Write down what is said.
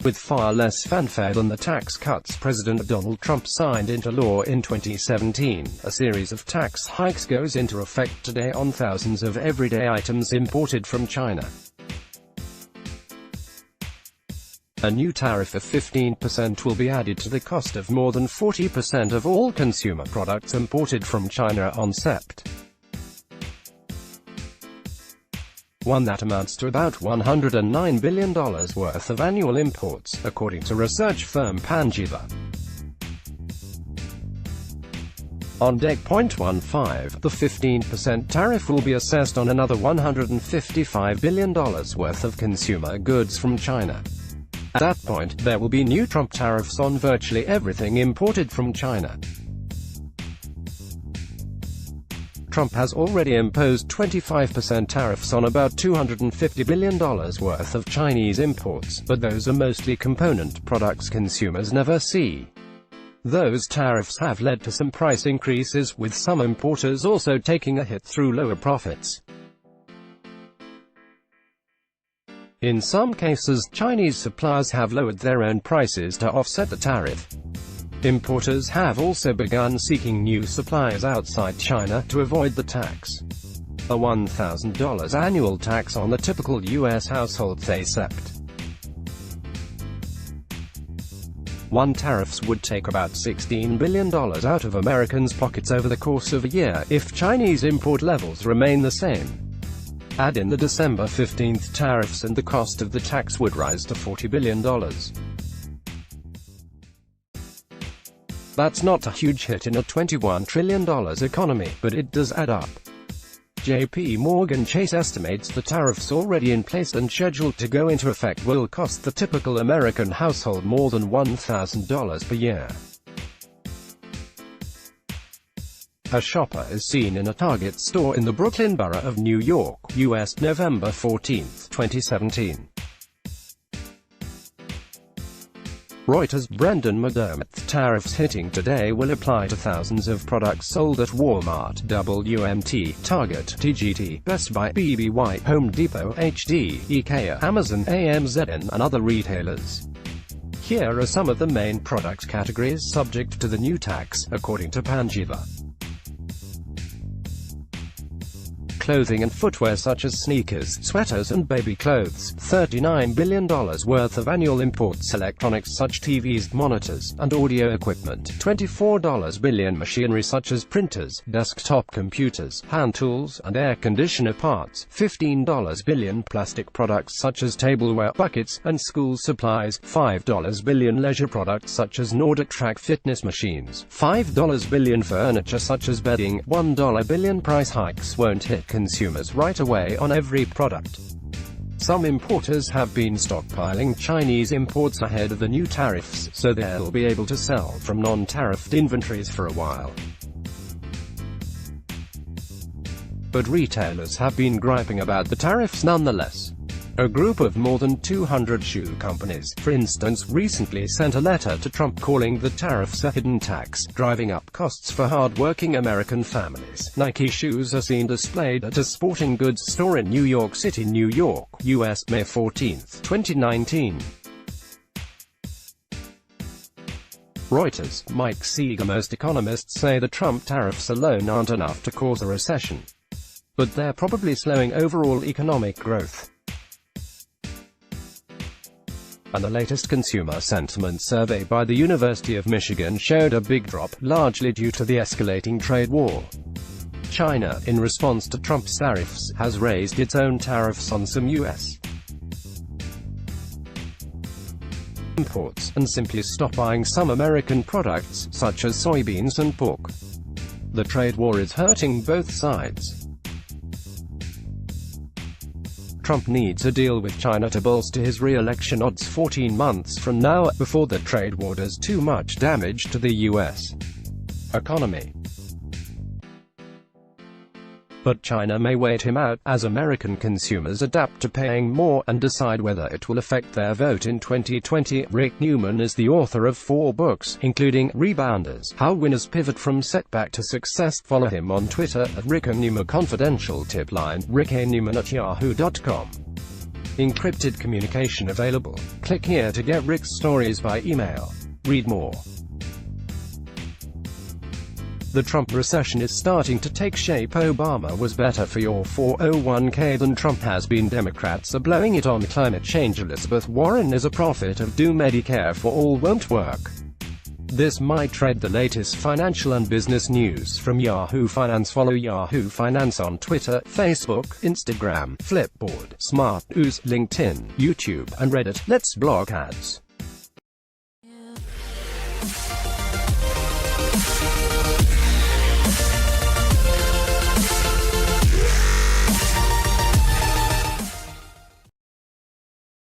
with far less fanfare than the tax cuts President Donald Trump signed into law in 2017. A series of tax hikes goes into effect today on thousands of everyday items imported from China. A new tariff of 15% will be added to the cost of more than 40% of all consumer products imported from China on Sept. One that amounts to about $109 billion worth of annual imports, according to research firm Panjiva. On deck. 15, the 15% tariff will be assessed on another $155 billion worth of consumer goods from China. At that point, there will be new Trump tariffs on virtually everything imported from China. Trump has already imposed 25% tariffs on about $250 billion worth of Chinese imports, but those are mostly component products consumers never see. Those tariffs have led to some price increases, with some importers also taking a hit through lower profits. In some cases, Chinese suppliers have lowered their own prices to offset the tariff. Importers have also begun seeking new suppliers outside China to avoid the tax. A $1,000 annual tax on the typical U.S. household, they Sept. One tariffs would take about $16 billion out of Americans' pockets over the course of a year, if Chinese import levels remain the same. Add in the December 15th tariffs and the cost of the tax would rise to $40 billion. That's not a huge hit in a $21 trillion economy, but it does add up. JP Morgan Chase estimates the tariffs already in place and scheduled to go into effect will cost the typical American household more than $1,000 per year. A shopper is seen in a Target store in the Brooklyn borough of New York, U.S., November 14, 2017. Reuters. Brendan McDermott. Tariffs hitting today will apply to thousands of products sold at Walmart, WMT, Target, TGT, Best Buy, BBY, Home Depot, HD, IKEA, Amazon, AMZN, and other retailers. Here are some of the main product categories subject to the new tax, according to Panjiva. Clothing and footwear such as sneakers, sweaters and baby clothes, $39 billion worth of annual imports. Electronics such TVs, monitors, and audio equipment, $24 billion. Machinery such as printers, desktop computers, hand tools, and air conditioner parts, $15 billion. Plastic products such as tableware, buckets, and school supplies, $5 billion. Leisure products such as Nordic Track fitness machines, $5 billion. Furniture such as bedding, $1 billion. Price hikes won't hit consumers right away on every product. Some importers have been stockpiling Chinese imports ahead of the new tariffs, so they'll be able to sell from non-tariffed inventories for a while. But retailers have been griping about the tariffs nonetheless. A group of more than 200 shoe companies, for instance, recently sent a letter to Trump calling the tariffs a hidden tax, driving up costs for hard-working American families. Nike shoes are seen displayed at a sporting goods store in New York City, New York, U.S., May 14, 2019. Reuters. Mike Seeger. Most economists say the Trump tariffs alone aren't enough to cause a recession. But they're probably slowing overall economic growth. And the latest consumer sentiment survey by the University of Michigan showed a big drop, largely due to the escalating trade war. China, in response to Trump's tariffs, has raised its own tariffs on some U.S. imports, and simply stopped buying some American products, such as soybeans and pork. The trade war is hurting both sides. Trump needs a deal with China to bolster his re-election odds 14 months from now, before the trade war does too much damage to the U.S. economy. But China may wait him out, as American consumers adapt to paying more, and decide whether it will affect their vote in 2020. Rick Newman is the author of 4 books, including Rebounders, How Winners Pivot from Setback to Success. Follow him on Twitter, at Rick A. Newman. Confidential tip line, rickanewman@yahoo.com. Encrypted communication available. Click here to get Rick's stories by email. Read more. The Trump recession is starting to take shape. Obama was better for your 401k than Trump has been. Democrats are blowing it on climate change. Elizabeth Warren is a prophet of doom. Medicare for all won't work. This might tread the latest financial and business news from Yahoo Finance. Follow Yahoo Finance on Twitter, Facebook, Instagram, Flipboard, Smart News, LinkedIn, YouTube, and Reddit. Let's block ads.